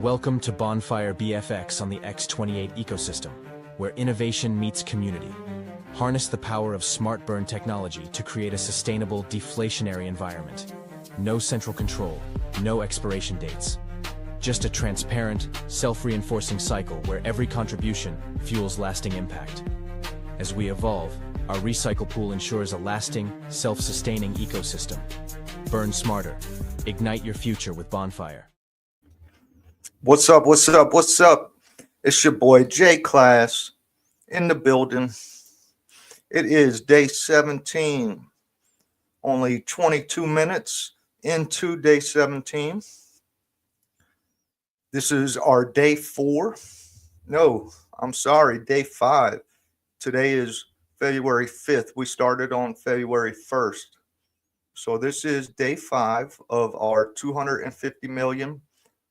Welcome to Bonfire BFX on the X28 ecosystem, where innovation meets community. Harness the power of smart burn technology to create a sustainable, deflationary environment. No central control, no expiration dates. Just a transparent, self-reinforcing cycle where every contribution fuels lasting impact. As we evolve, our recycle pool ensures a lasting, self-sustaining ecosystem. Burn smarter. Ignite your future with Bonfire. What's up? What's up? What's up? It's your boy J Class in the building. It is day 17, only 22 minutes into day 17. This is our day 4. No, I'm sorry, day 5. Today is February 5th. We started on February 1st. So this is day 5 of our 250 million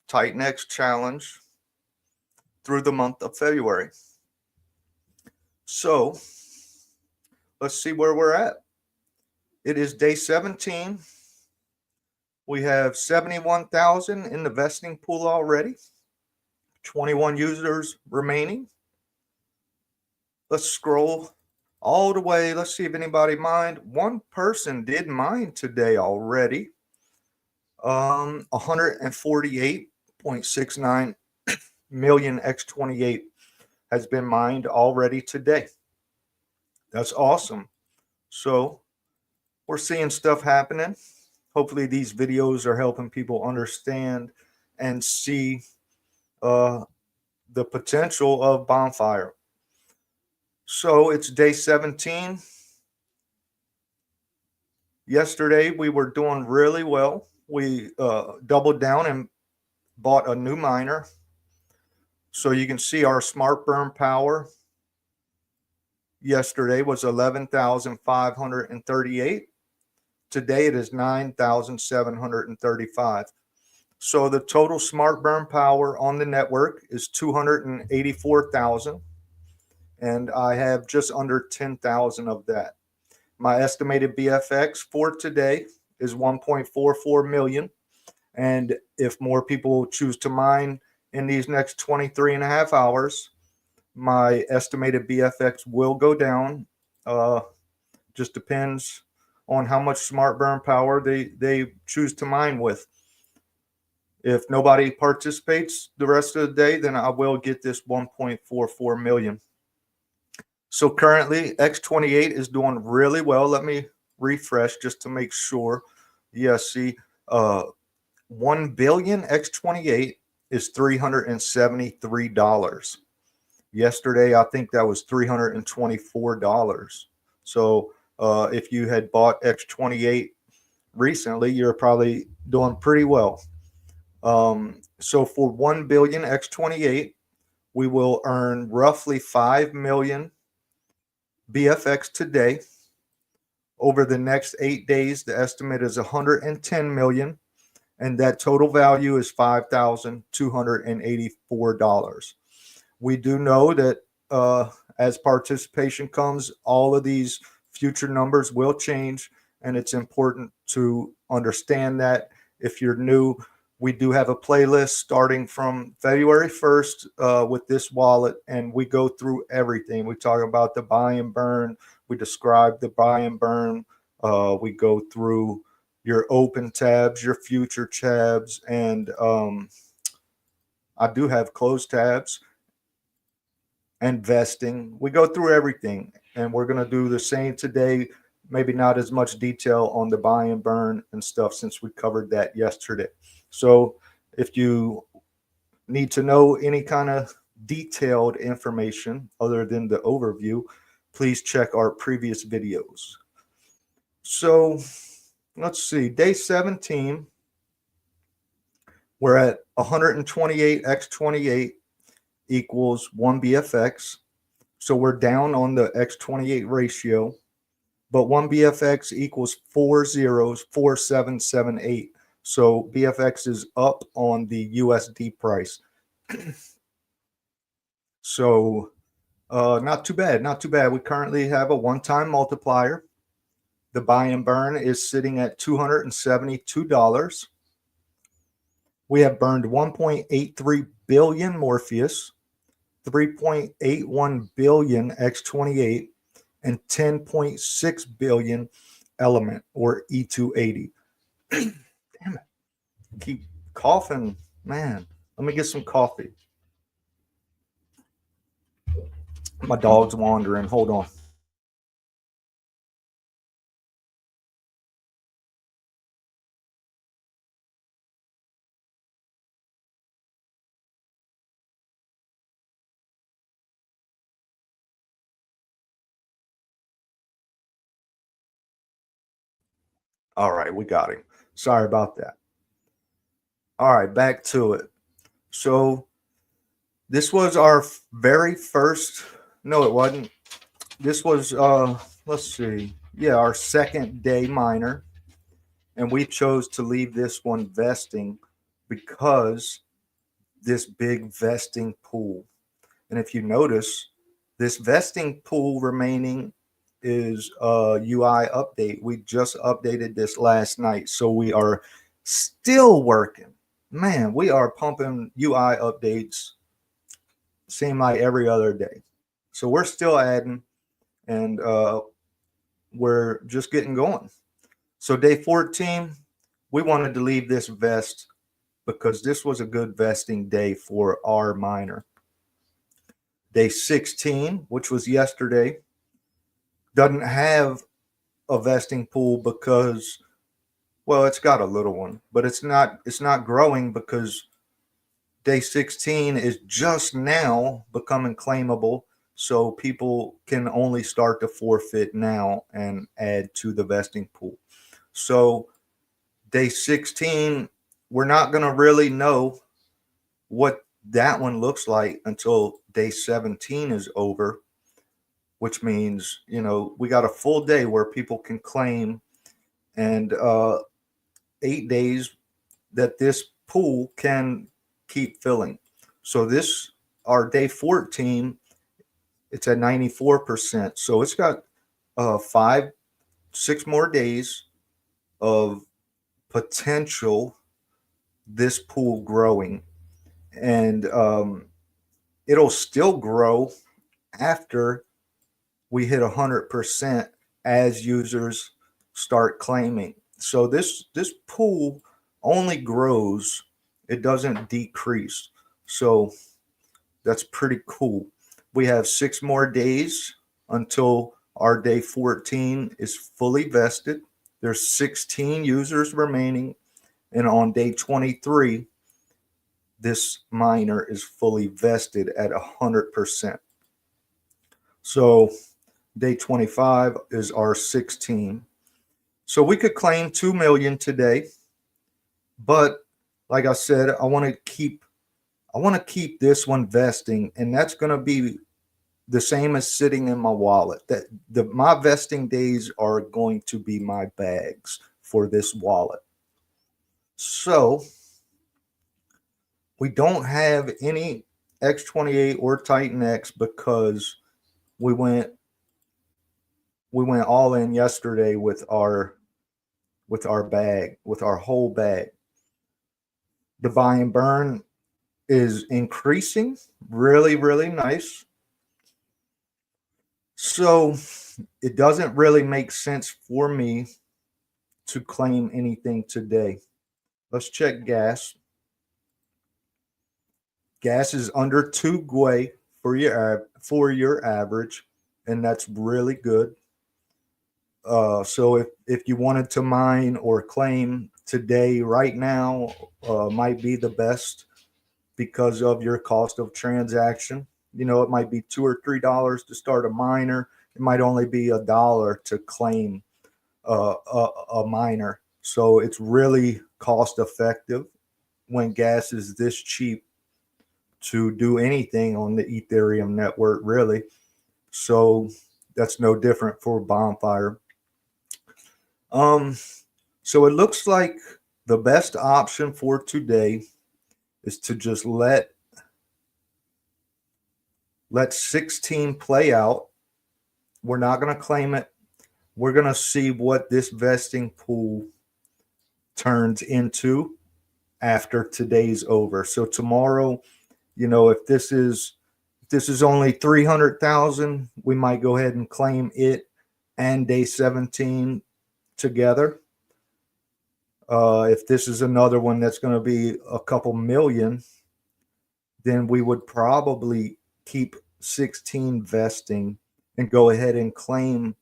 Titan X challenge through the month of February. So let's see where we're at. It is day 17. We have 71,000 in the vesting pool already. 21 users remaining. Let's scroll all the way. Let's see if anybody mined. One person did mine today already. 148.69 million X28 has been mined already today. That's awesome. So we're seeing stuff happening. Hopefully these videos are helping people understand and see the potential of Bonfire. So it's day 17. Yesterday we were doing really well. We doubled down and bought a new miner. So you can see our smart burn power yesterday was 11,538. Today it is 9,735. So the total smart burn power on the network is 284,000. And I have just under 10,000 of that. My estimated BFX for today is 1.44 million. And if more people choose to mine in these next 23 and a half hours, my estimated BFX will go down. Just depends on how much smart burn power they choose to mine with. If nobody participates the rest of the day, then I will get this 1.44 million. So currently X28 is doing really well. Let me refresh just to make sure. Yes, see, 1 billion X28 is $373. Yesterday, I think that was $324. So if you had bought X28 recently, you're probably doing pretty well. So for 1 billion X28, we will earn roughly 5 million BFX today. Over the next 8 days, the estimate is 110 million, and that total value is $5,284. We do know that as participation comes, all of these future numbers will change, and it's important to understand that. If you're new, we do have a playlist starting from February 1st with this wallet, and we go through everything. We talk about the buy and burn. We describe the buy and burn. We go through your open tabs, your future tabs, and I do have closed tabs and vesting. We go through everything, and we're going to do the same today. Maybe not as much detail on the buy and burn and stuff since we covered that yesterday. So if you need to know any kind of detailed information other than the overview, please check our previous videos. So let's see, day 17, we're at 128 X28 equals 1 BFX. So we're down on the X28 ratio, but 1 BFX equals 404778. So BFX is up on the USD price. So not too bad, not too bad. We currently have a one-time multiplier. The buy and burn is sitting at $272. We have burned 1.83 billion Morpheus, 3.81 billion X28, and 10.6 billion Element or E280. Damn it. Keep coughing, man. Let me get some coffee. My dog's wandering. Hold on. All right, we got him. Sorry about that. All right, back to it. So this was our very first. No, it wasn't. This was let's see. Yeah, our second day minor, and we chose to leave this one vesting because this big vesting pool. And if you notice, this vesting pool remaining is a UI update. We just updated this last night, so we are still working. Man, we are pumping UI updates seem like every other day. So we're still adding, and we're just getting going. So day 14, we wanted to leave this vest because this was a good vesting day for our miner. Day 16, which was yesterday, doesn't have a vesting pool because, well, it's got a little one, but it's not growing because day 16 is just now becoming claimable, so people can only start to forfeit now and add to the vesting pool. So day 16, we're not going to really know what that one looks like until day 17 is over, which means, we got a full day where people can claim, and 8 days that this pool can keep filling. So this, our day 14, it's at 94%. So it's got 6 more days of potential this pool growing, and it'll still grow after we hit 100% as users start claiming. So this pool only grows, it doesn't decrease. So that's pretty cool. We have 6 more days until our day 14 is fully vested. There's 16 users remaining, and on day 23, this miner is fully vested at 100%. So day 25 is our 16. So we could claim 2 million today, but like I said, I want to keep this one vesting, and that's going to be the same as sitting in my wallet. That my vesting days are going to be my bags for this wallet. So we don't have any X28 or Titan X because we went all in yesterday with our bag, with our whole bag. The buy and burn is increasing, really, really nice. So it doesn't really make sense for me to claim anything today. Let's check gas. Gas is under 2 GWE for your average, and that's really good. So if you wanted to mine or claim today, right now, might be the best because of your cost of transaction. It might be $2 or $3 to start a miner. It might only be $1 to claim a miner. So it's really cost effective when gas is this cheap to do anything on the Ethereum network, really. So that's no different for Bonfire. So it looks like the best option for today is to just let 16 play out. We're not going to claim it. We're going to see what this vesting pool turns into. after today's over. So tomorrow, if this is only 300,000, we might go ahead and claim it and day 17 together. If this is another one that's going to be a couple million, then we would probably keep 16 vesting and go ahead and claim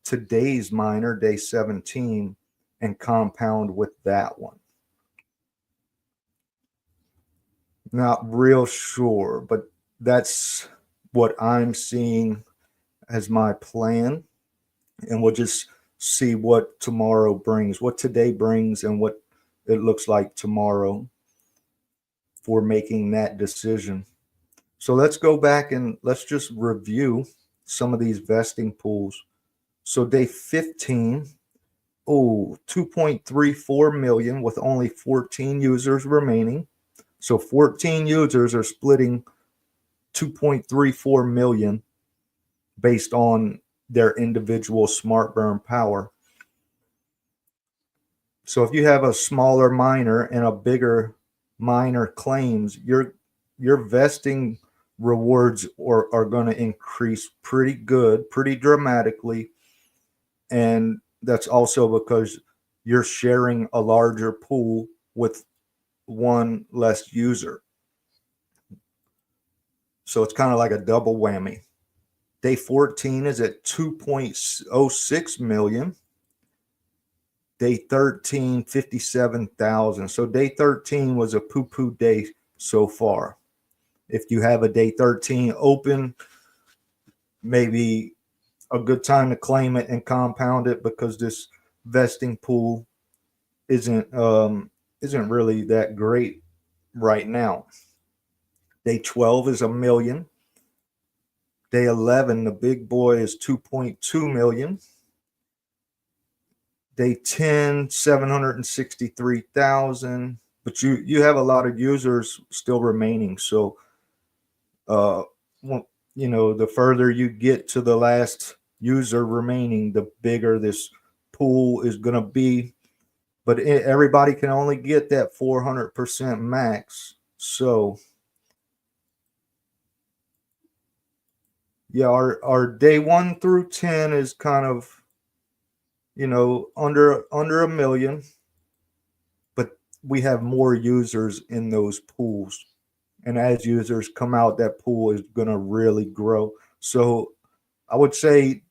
today's miner, day 17, and compound with that one. Not real sure, but that's what I'm seeing as my plan. And we'll just see what tomorrow brings, what today brings, and what it looks like tomorrow for making that decision. So let's go back and let's just review some of these vesting pools. So day 15, 2.34 million with only 14 users remaining. So 14 users are splitting 2.34 million based on their individual smart burn power. So if you have a smaller miner and a bigger miner claims, your vesting rewards are going to increase pretty good, pretty dramatically. And that's also because you're sharing a larger pool with one less user. So it's kind of like a double whammy. Day 14 is at 2.06 million. Day 13, 57,000. So day 13 was a poo-poo day so far. If you have a day 13 open, maybe a good time to claim it and compound it, because this vesting pool isn't really that great right now. Day 12 is a million. Day 11, the big boy, is 2.2 million. Day 10, 763,000. But you have a lot of users still remaining. So, the further you get to the last user remaining, the bigger this pool is going to be. But everybody can only get that 400% max. So, yeah, our day 1 through 10 is kind of, under a million, but we have more users in those pools. And as users come out, that pool is going to really grow. So I would say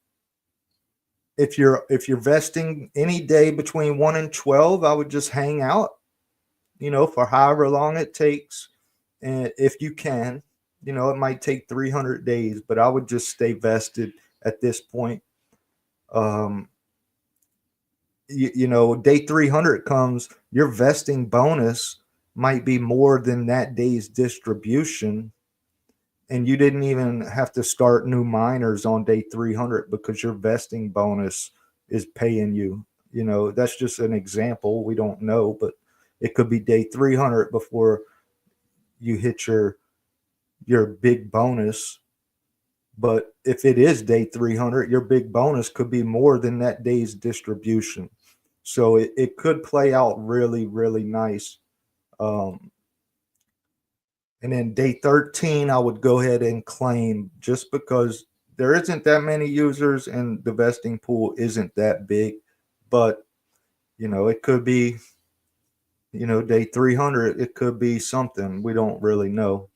if you're vesting any day between 1 and 12, I would just hang out, for however long it takes. And if you can, it might take 300 days, but I would just stay vested at this point. Day 300 comes, your vesting bonus might be more than that day's distribution, and you didn't even have to start new miners on day 300 because your vesting bonus is paying you. That's just an example. We don't know, but it could be day 300 before you hit your big bonus. But if it is day 300, your big bonus could be more than that day's distribution. So it could play out really, really nice. And then day 13, I would go ahead and claim, just because there isn't that many users and the vesting pool isn't that big. But, it could be, day 300, it could be something. We don't really know.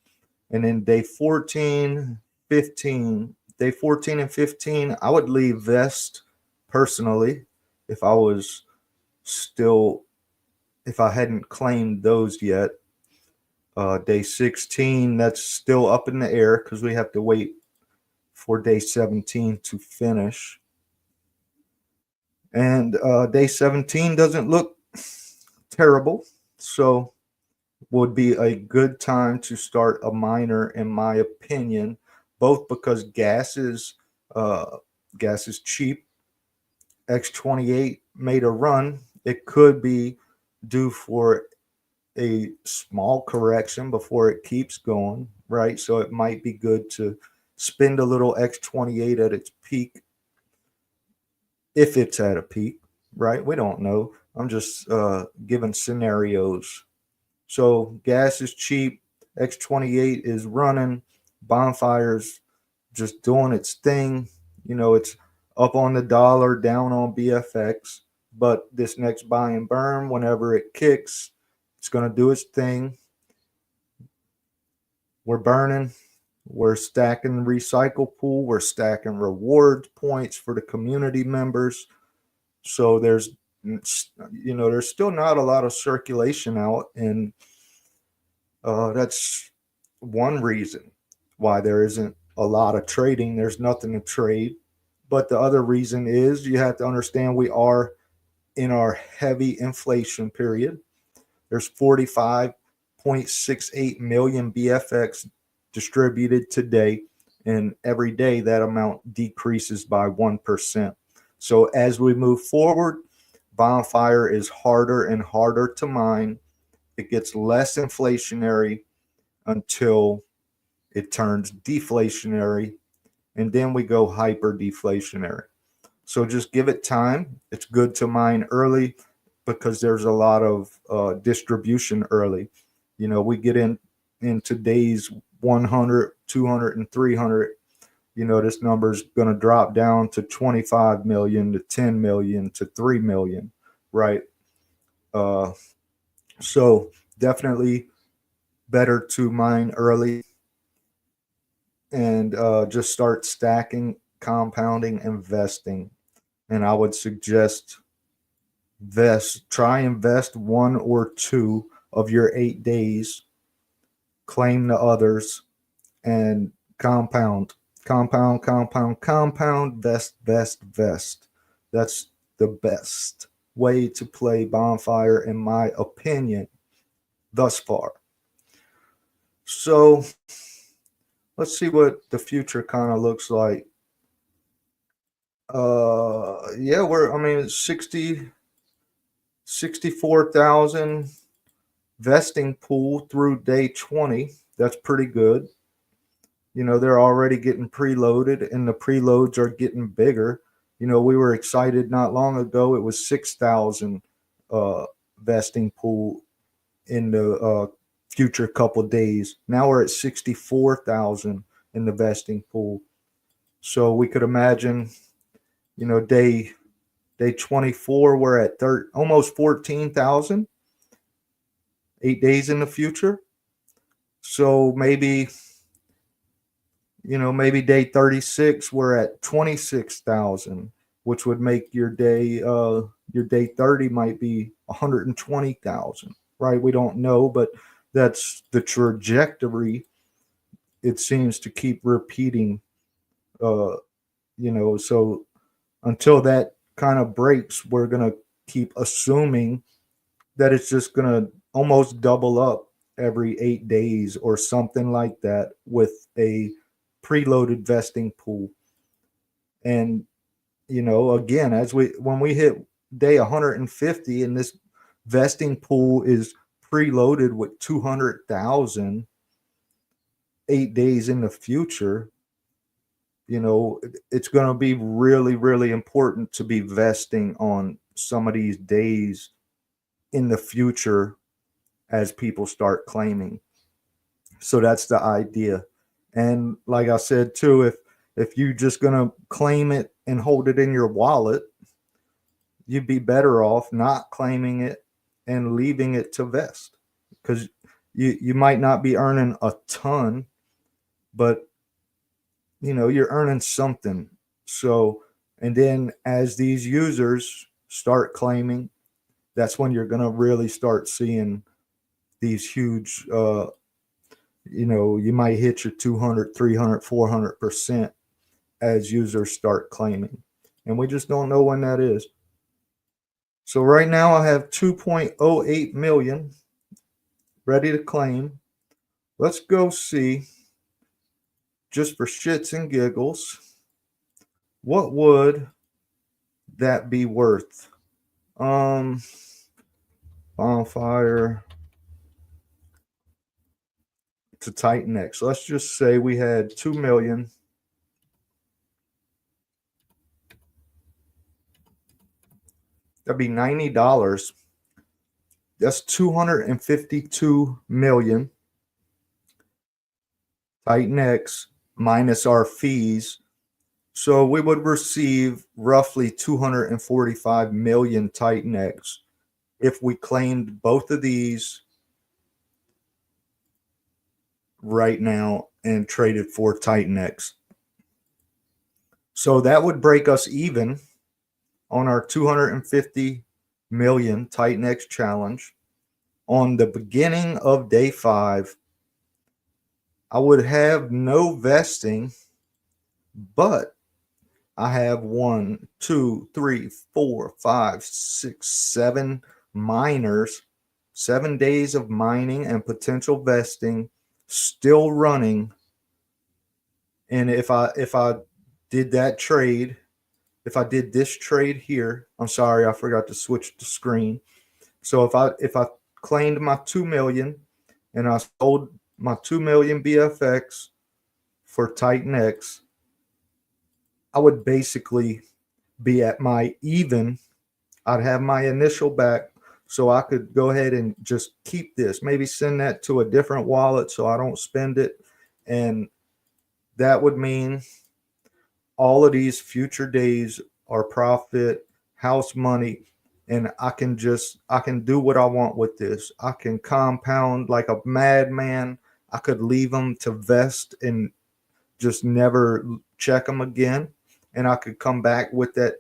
And then day 14, 15, day 14 and 15, I would leave vest personally if I hadn't claimed those yet. Day 16, that's still up in the air because we have to wait for day 17 to finish. And day 17 doesn't look terrible. So would be a good time to start a miner, in my opinion, both because gas is cheap. X28 made a run. It could be due for a small correction before it keeps going, right? So it might be good to spend a little X28 at its peak, if it's at a peak, right? We don't know. I'm just giving scenarios. So gas is cheap. X28 is running. Bonfire's just doing its thing. It's up on the dollar, down on BFX. But this next buy and burn, whenever it kicks, it's going to do its thing. We're burning. We're stacking recycle pool. We're stacking reward points for the community members. So there's still not a lot of circulation out, and that's one reason why there isn't a lot of trading. There's nothing to trade. But the other reason is you have to understand we are in our heavy inflation period. There's 45.68 million BFX distributed today, and every day that amount decreases by 1%. So as we move forward, Bonfire is harder and harder to mine. It gets less inflationary until it turns deflationary, and then we go hyper deflationary. So just give it time. It's good to mine early because there's a lot of distribution early. We get in today's 100, 200, and 300. This number is going to drop down to 25 million, to 10 million, to 3 million, right? So definitely better to mine early and just start stacking, compounding, investing. And I would suggest try invest 1 or 2 of your 8 days, claim the others, and compound, vest. That's the best way to play Bonfire, in my opinion, thus far. So let's see what the future kind of looks like. Yeah, it's 64,000 vesting pool through day 20. That's pretty good. They're already getting preloaded, and the preloads are getting bigger. We were excited not long ago. It was 6,000 vesting pool in the future couple days. Now we're at 64,000 in the vesting pool. So we could imagine, day 24, we're at almost 14,000, 8 days in the future. So maybe day 36, we're at 26,000, which would make your day 30 might be 120,000, right? We don't know, but that's the trajectory. It seems to keep repeating, so until that kind of breaks, we're going to keep assuming that it's just going to almost double up every 8 days or something like that with a preloaded vesting pool. And again, when we hit day 150 and this vesting pool is preloaded with 200,000 8 days in the future, it's going to be really, really important to be vesting on some of these days in the future as people start claiming. So that's the idea. And like I said too, if you're just going to claim it and hold it in your wallet, you'd be better off not claiming it and leaving it to vest, because you might not be earning a ton, but you're earning something. So, and then as these users start claiming, that's when you're going to really start seeing these huge, you might hit your 200, 300, 400% as users start claiming. And we just don't know when that is. So right now I have 2.08 million ready to claim. Let's go see, just for shits and giggles, what would that be worth? Bonfire to Titan X. Let's just say we had 2 million. That'd be $90. That's 252 million Titan X minus our fees. So we would receive roughly 245 million Titan X if we claimed both of these right now and traded for Titan X. So that would break us even on our 250 million Titan X challenge. On the beginning of day 5, I would have no vesting, but I have 1, 2, 3, 4, 5, 6, 7 miners, 7 days of mining and potential vesting still running. And if I did that trade, if I did this trade here, I'm sorry, I forgot to switch the screen. So if I claimed my 2 million and I sold my 2 million BFX for Titan X, I would basically be at my even. I'd have my initial back, so I could go ahead and just keep this, maybe send that to a different wallet so I don't spend it. And that would mean all of these future days are profit, house money, and I can do what I want with this. I can compound like a madman. I could leave them to vest and just never check them again, and I could come back with that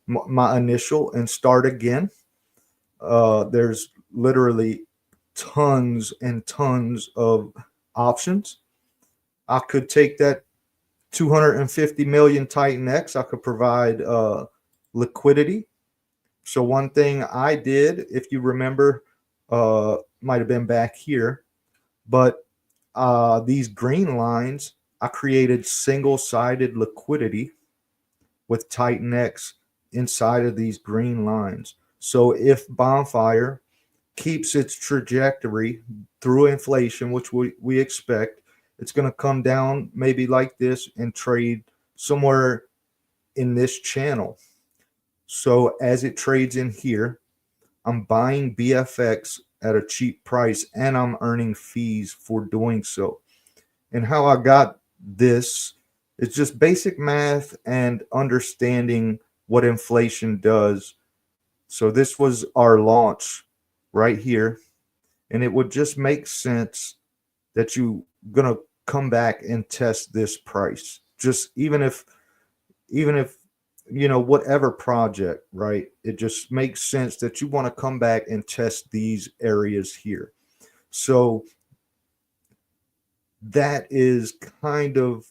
my initial and start again. There's literally tons and tons of options. I could take that 250 million Titan X. I could provide liquidity. So one thing I did, if you remember, might have been back here, but these green lines, I created single-sided liquidity with Titan X inside of these green lines. So if Bonfire keeps its trajectory through inflation, which we expect, it's going to come down maybe like this and trade somewhere in this channel. So as it trades in here, I'm buying BFX at a cheap price and I'm earning fees for doing so. And how I got this is just basic math and understanding what inflation does. So this was our launch right here, and it would just make sense that you're gonna come back and test this price. Just even if you know, whatever project, right? It just makes sense that you want to come back and test these areas here. So that is kind of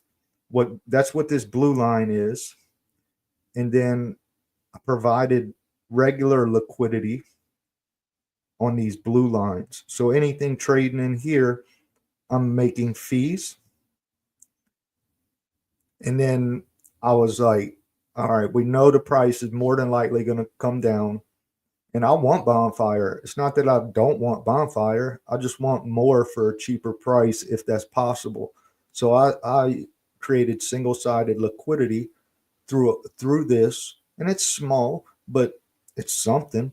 that's what this blue line is. And then I provided regular liquidity on these blue lines. So anything trading in here, I'm making fees. And then I was like, all right, we know the price is more than likely going to come down. And I want Bonfire. It's not that I don't want Bonfire. I just want more for a cheaper price if that's possible. So I created single-sided liquidity through this, and it's small, but it's something.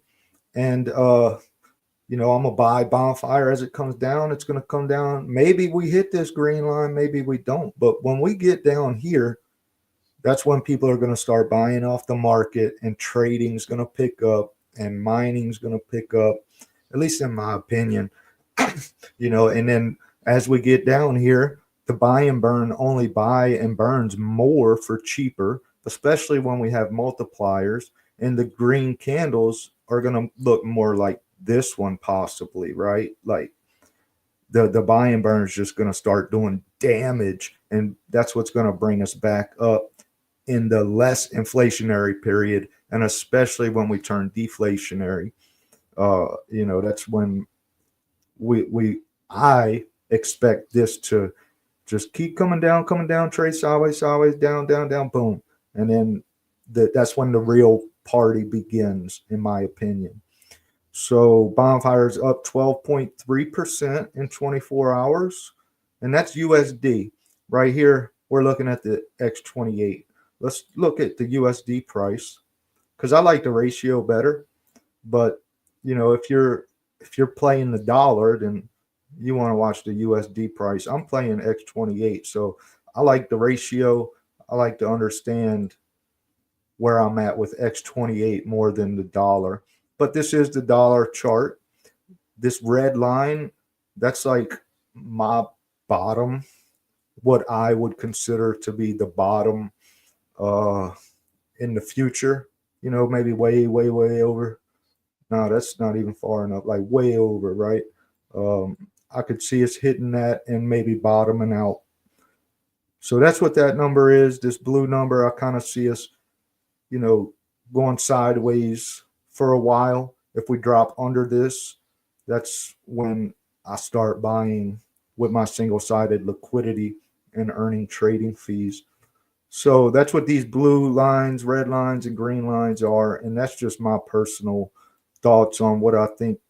And you know, I'm gonna buy Bonfire as it comes down. It's gonna come down. Maybe we hit this green line, maybe we don't. But when we get down here, that's when people are gonna start buying off the market, and trading's gonna pick up, and mining's gonna pick up, at least in my opinion. You know, and then as we get down here, the buy and burn only buy and burns more for cheaper, especially when we have multipliers, and the green candles are going to look more like this one possibly, right? Like the buy and burn is just going to start doing damage, and that's what's going to bring us back up in the less inflationary period, and especially when we turn deflationary. You know, that's when I expect this to just keep coming down, trade sideways, down, boom. And then that's when the real party begins, in my opinion. So Bonfire is up 12.3% in 24 hours. And that's USD. Right here, we're looking at the X28. Let's look at the USD price, because I like the ratio better. But if you're playing the dollar, then you want to watch the USD price. I'm playing X28, so I like the ratio. I like to understand where I'm at with X28 more than the dollar. But this is the dollar chart. This red line, that's like my bottom, what I would consider to be the bottom uh, in the future. Maybe way, way, way over. No, that's not even far enough. Like way over, right? Um, I could see us hitting that and maybe bottoming out. So that's what that number is. This blue number, I kind of see us, you know, going sideways for a while. If we drop under this, that's when I start buying with my single sided liquidity and earning trading fees. So that's what these blue lines, red lines, and green lines are. And that's just my personal thoughts on what I think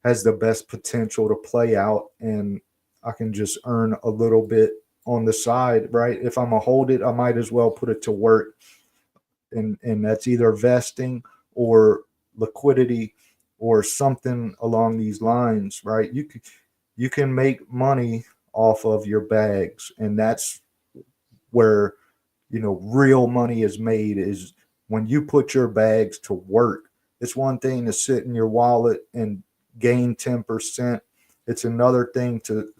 has the best potential to play out. And I can just earn a little bit on the side, right? If I'm going to hold it, I might as well put it to work. And that's either vesting or liquidity or something along these lines, right? You can make money off of your bags, and that's where real money is made, is when you put your bags to work. It's one thing to sit in your wallet and gain 10%. It's another thing to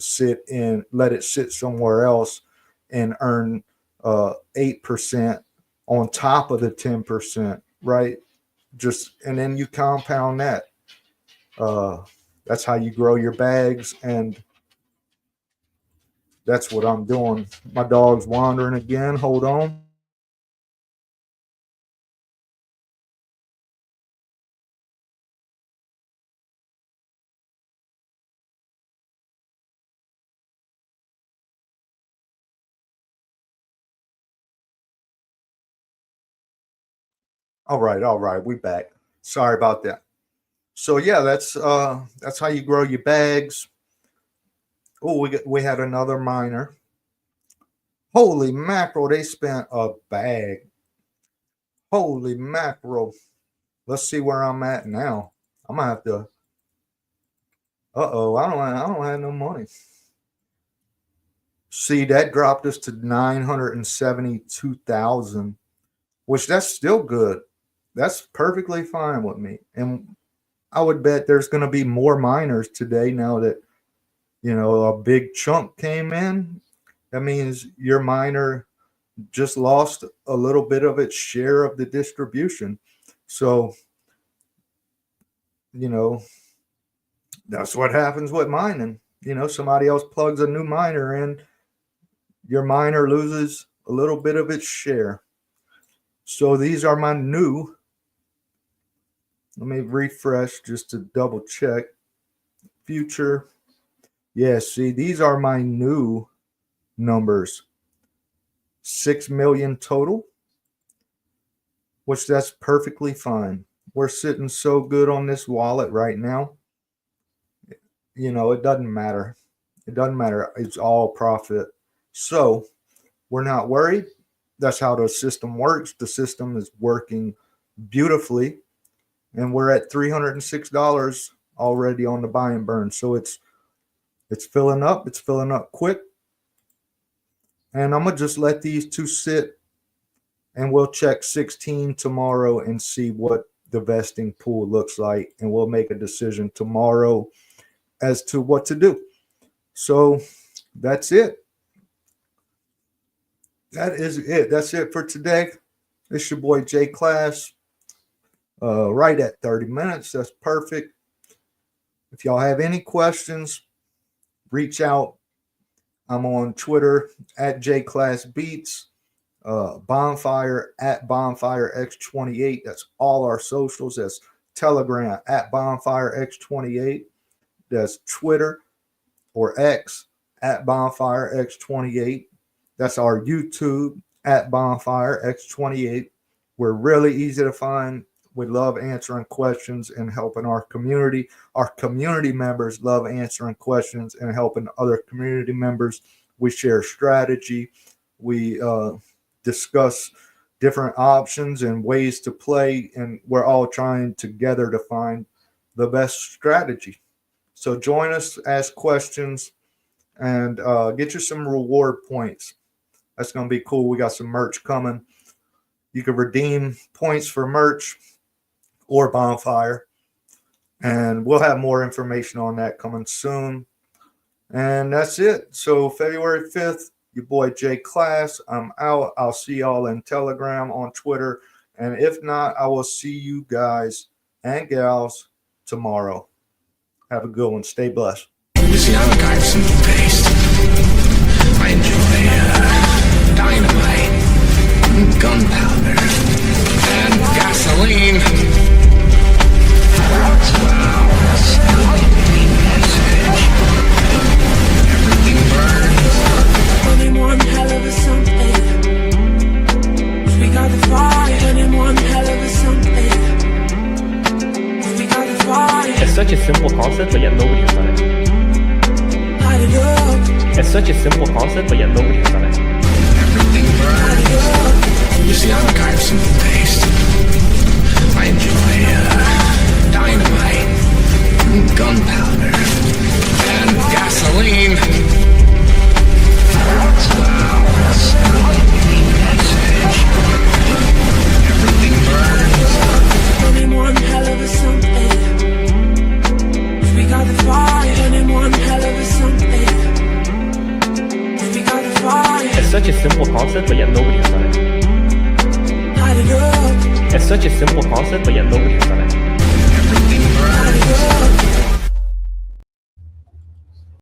let it sit somewhere else and earn 8% on top of the 10%, right? And then you compound that. Uh, that's how you grow your bags, and that's what I'm doing. My dog's wandering again. Hold on. All right, we back. Sorry about that. So yeah, that's how you grow your bags. Oh, we had another miner. Holy mackerel! They spent a bag. Holy mackerel! Let's see where I'm at now. I'm gonna have to. Uh-oh, I don't have no money. See, that dropped us to 972,000, which that's still good. That's perfectly fine with me. And I would bet there's going to be more miners today now that a big chunk came in. That means your miner just lost a little bit of its share of the distribution. So, you know, that's what happens with mining. Somebody else plugs a new miner in, your miner loses a little bit of its share. So these are my new. Let me refresh just to double check. Future. Yeah, see, these are my new numbers. 6 million total, which that's perfectly fine. We're sitting so good on this wallet right now. It doesn't matter. It doesn't matter. It's all profit. So we're not worried. That's how the system works. The system is working beautifully. And we're at $306 already on the buy and burn. So it's filling up. It's filling up quick. And I'm going to just let these two sit, and we'll check 16 tomorrow and see what the vesting pool looks like. And we'll make a decision tomorrow as to what to do. So that's it. That is it. That's it for today. It's your boy J Class. Right at 30 minutes. That's perfect. If y'all have any questions, reach out. I'm on Twitter at JClassBeats, Bonfire at BonfireX28. That's all our socials. That's Telegram at BonfireX28. That's Twitter or X at BonfireX28. That's our YouTube at BonfireX28. We're really easy to find. We love answering questions and helping our community. Our community members love answering questions and helping other community members. We share strategy. We discuss different options and ways to play, and we're all trying together to find the best strategy. So join us, ask questions, and get you some reward points. That's going to be cool. We got some merch coming. You can redeem points for merch or Bonfire, and we'll have more information on that coming soon. And that's it. So February 5th, your boy J Class. I'm out. I'll see y'all in Telegram, on Twitter. And if not, I will see you guys and gals tomorrow. Have a good one. Stay blessed. You see, I'm a guy with simple taste. I enjoy dynamite, gunpowder, and gasoline. Wow, that's message. Everything burns. Running one hell of a something. We got the fire. Running one hell of a something. We got the fire. It's such a simple concept, but yet nobody has done it. Light it up. It's such a simple concept, but yet nobody has done it. Everything burns. You see, I'm a guy with simple taste. I enjoy dynamite, gunpowder, and gasoline. Wow, that's message. Everything burns. Running one hell of a something. We got the fire. Running one hell of a something. We got the fire. It's such a simple concept, but yet nobody has done it. Light it up. It's such a simple concept, but yet nobody has done it. Everything burns. Light it up.